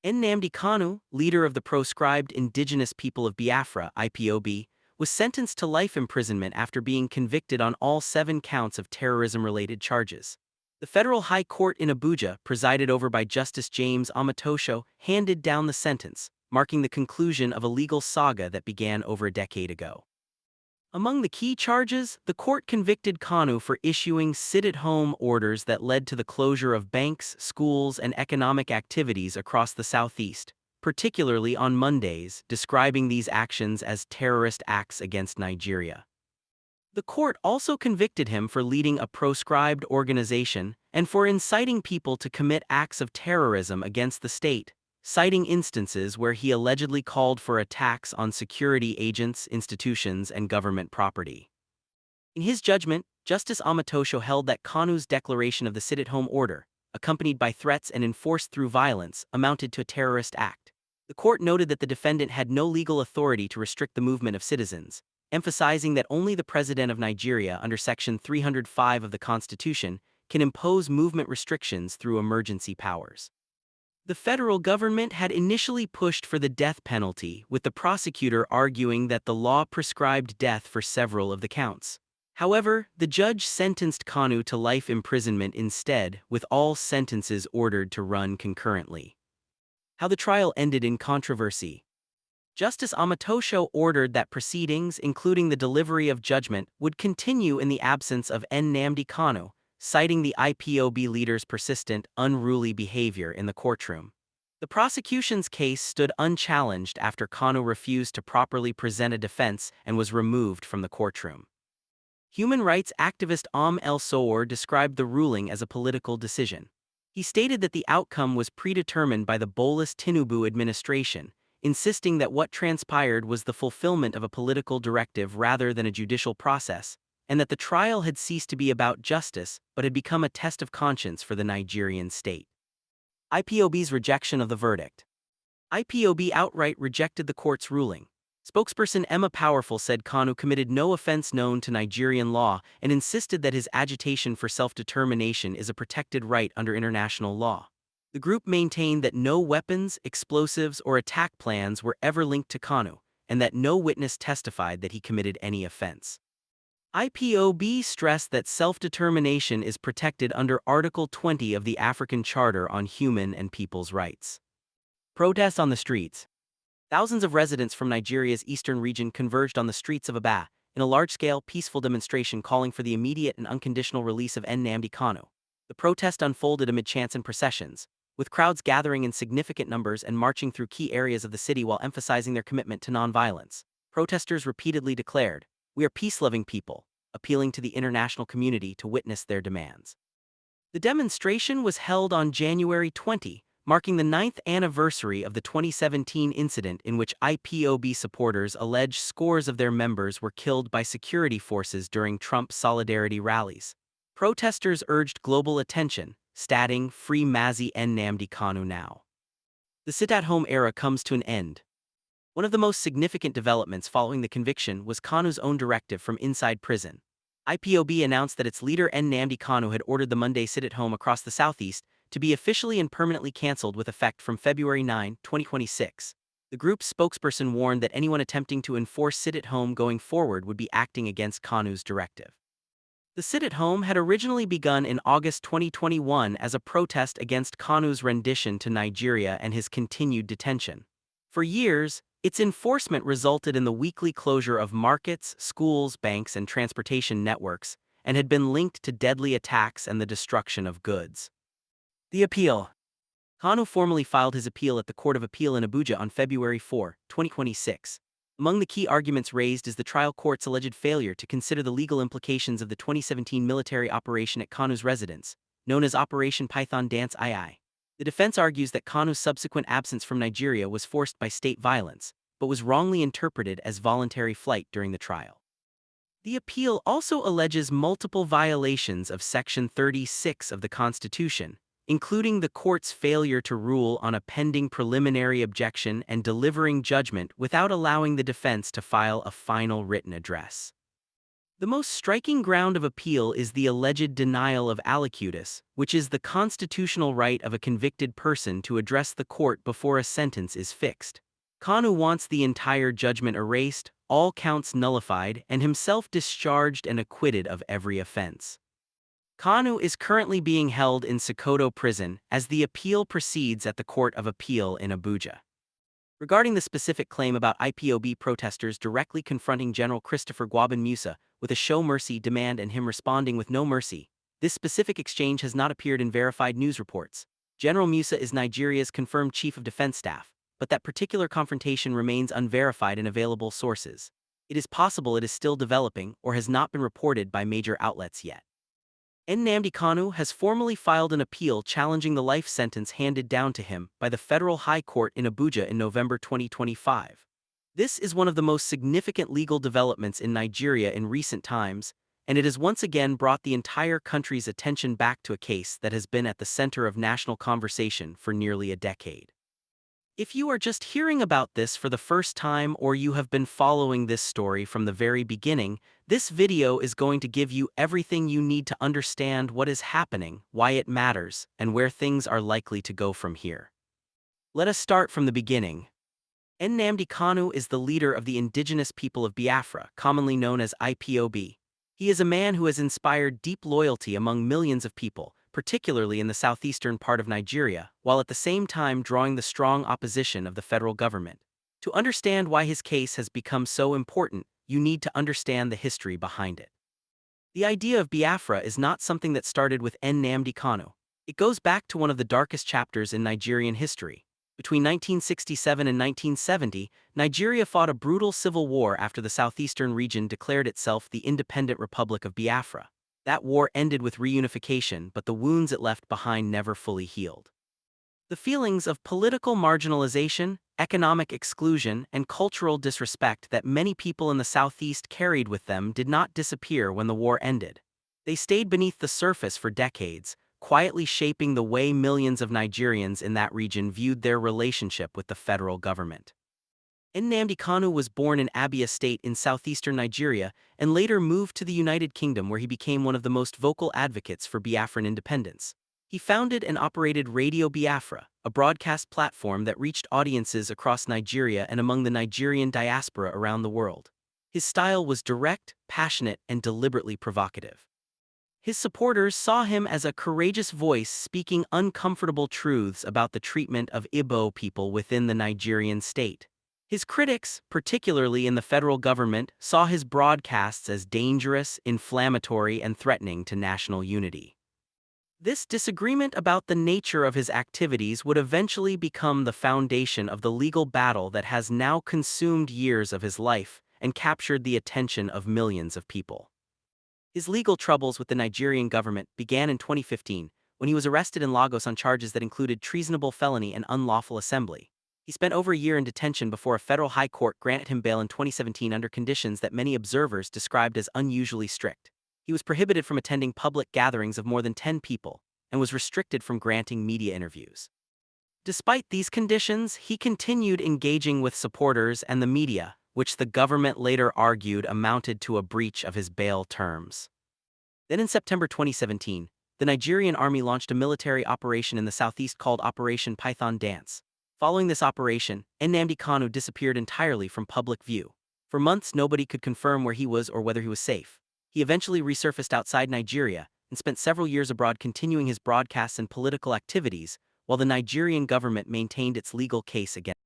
Nnamdi Kanu, leader of the proscribed indigenous people of Biafra (IPOB), was sentenced to life imprisonment after being convicted on all 7 counts of terrorism-related charges. The federal high court in Abuja, presided over by Justice James Omotosho, handed down the sentence, marking the conclusion of a legal saga that began over a decade ago. Among the key charges, the court convicted Kanu for issuing sit-at-home orders that led to the closure of banks, schools, and economic activities across the southeast, particularly on Mondays, describing these actions as terrorist acts against Nigeria. The court also convicted him for leading a proscribed organization and for inciting people to commit acts of terrorism against the state, citing instances where he allegedly called for attacks on security agents, institutions, and government property. In his judgment, Justice Omotosho held that Kanu's declaration of the sit-at-home order, accompanied by threats and enforced through violence, amounted to a terrorist act. The court noted that the defendant had no legal authority to restrict the movement of citizens, emphasizing that only the President of Nigeria under Section 305 of the Constitution can impose movement restrictions through emergency powers. The federal government had initially pushed for the death penalty, with the prosecutor arguing that the law prescribed death for several of the counts. However, the judge sentenced Kanu to life imprisonment instead, with all sentences ordered to run concurrently. How the trial ended in controversy. Justice Omotosho ordered that proceedings, including the delivery of judgment, would continue in the absence of Nnamdi Kanu, citing the IPOB leader's persistent, unruly behavior in the courtroom. The prosecution's case stood unchallenged after Kanu refused to properly present a defense and was removed from the courtroom. Human rights activist El-Sowor described the ruling as a political decision. He stated that the outcome was predetermined by the Bola Tinubu administration, insisting that what transpired was the fulfillment of a political directive rather than a judicial process, and that the trial had ceased to be about justice but had become a test of conscience for the Nigerian state. IPOB's rejection of the verdict. IPOB outright rejected the court's ruling. Spokesperson Emma Powerful said Kanu committed no offense known to Nigerian law and insisted that his agitation for self-determination is a protected right under international law. The group maintained that no weapons, explosives, or attack plans were ever linked to Kanu, and that no witness testified that he committed any offense. IPOB stressed that self-determination is protected under Article 20 of the African Charter on Human and People's Rights. Protests on the streets. Thousands of residents from Nigeria's eastern region converged on the streets of Aba in a large-scale, peaceful demonstration calling for the immediate and unconditional release of Nnamdi Kanu. The protest unfolded amid chants and processions, with crowds gathering in significant numbers and marching through key areas of the city while emphasizing their commitment to nonviolence. Protesters repeatedly declared, "We are peace-loving people," appealing to the international community to witness their demands. The demonstration was held on January 20, marking the 9th anniversary of the 2017 incident in which IPOB supporters allege scores of their members were killed by security forces during Trump's solidarity rallies. Protesters urged global attention, stating, "Free Mazi Nnamdi Kanu now." The sit-at-home era comes to an end. One of the most significant developments following the conviction was Kanu's own directive from inside prison. IPOB announced that its leader Nnamdi Kanu had ordered the Monday sit-at-home across the southeast to be officially and permanently cancelled with effect from February 9, 2026. The group's spokesperson warned that anyone attempting to enforce sit-at-home going forward would be acting against Kanu's directive. The sit-at-home had originally begun in August 2021 as a protest against Kanu's rendition to Nigeria and his continued detention. For years, its enforcement resulted in the weekly closure of markets, schools, banks, and transportation networks, and had been linked to deadly attacks and the destruction of goods. The appeal. Kanu formally filed his appeal at the Court of Appeal in Abuja on February 4, 2026. Among the key arguments raised is the trial court's alleged failure to consider the legal implications of the 2017 military operation at Kanu's residence, known as Operation Python Dance II. The defense argues that Kanu's subsequent absence from Nigeria was forced by state violence, but was wrongly interpreted as voluntary flight during the trial. The appeal also alleges multiple violations of Section 36 of the Constitution, including the court's failure to rule on a pending preliminary objection and delivering judgment without allowing the defense to file a final written address. The most striking ground of appeal is the alleged denial of aliquotis, which is the constitutional right of a convicted person to address the court before a sentence is fixed. Kanu wants the entire judgment erased, all counts nullified, and himself discharged and acquitted of every offense. Kanu is currently being held in Sokoto prison as the appeal proceeds at the Court of Appeal in Abuja. Regarding the specific claim about IPOB protesters directly confronting General Christopher Gwabin Musa with a show mercy demand and him responding with no mercy, this specific exchange has not appeared in verified news reports. General Musa is Nigeria's confirmed chief of defense staff, but that particular confrontation remains unverified in available sources. It is possible it is still developing or has not been reported by major outlets yet. Nnamdi Kanu has formally filed an appeal challenging the life sentence handed down to him by the Federal High Court in Abuja in November 2025. This is one of the most significant legal developments in Nigeria in recent times, and it has once again brought the entire country's attention back to a case that has been at the center of national conversation for nearly a decade. If you are just hearing about this for the first time or you have been following this story from the very beginning, this video is going to give you everything you need to understand what is happening, why it matters, and where things are likely to go from here. Let us start from the beginning. Nnamdi Kanu is the leader of the indigenous people of Biafra, commonly known as IPOB. He is a man who has inspired deep loyalty among millions of people, particularly in the southeastern part of Nigeria, while at the same time drawing the strong opposition of the federal government. To understand why his case has become so important, you need to understand the history behind it. The idea of Biafra is not something that started with Nnamdi Kanu. It goes back to one of the darkest chapters in Nigerian history. Between 1967 and 1970, Nigeria fought a brutal civil war after the southeastern region declared itself the independent Republic of Biafra. That war ended with reunification, but the wounds it left behind never fully healed. The feelings of political marginalization, economic exclusion, and cultural disrespect that many people in the Southeast carried with them did not disappear when the war ended. They stayed beneath the surface for decades, quietly shaping the way millions of Nigerians in that region viewed their relationship with the federal government. Nnamdi Kanu was born in Abia State in southeastern Nigeria and later moved to the United Kingdom, where he became one of the most vocal advocates for Biafran independence. He founded and operated Radio Biafra, a broadcast platform that reached audiences across Nigeria and among the Nigerian diaspora around the world. His style was direct, passionate, and deliberately provocative. His supporters saw him as a courageous voice speaking uncomfortable truths about the treatment of Igbo people within the Nigerian state. His critics, particularly in the federal government, saw his broadcasts as dangerous, inflammatory, and threatening to national unity. This disagreement about the nature of his activities would eventually become the foundation of the legal battle that has now consumed years of his life and captured the attention of millions of people. His legal troubles with the Nigerian government began in 2015, when he was arrested in Lagos on charges that included treasonable felony and unlawful assembly. He spent over a year in detention before a federal high court granted him bail in 2017 under conditions that many observers described as unusually strict. He was prohibited from attending public gatherings of more than 10 people and was restricted from granting media interviews. Despite these conditions, he continued engaging with supporters and the media, which the government later argued amounted to a breach of his bail terms. Then in September 2017, the Nigerian army launched a military operation in the southeast called Operation Python Dance. Following this operation, Nnamdi Kanu disappeared entirely from public view. For months, nobody could confirm where he was or whether he was safe. He eventually resurfaced outside Nigeria and spent several years abroad continuing his broadcasts and political activities, while the Nigerian government maintained its legal case against him.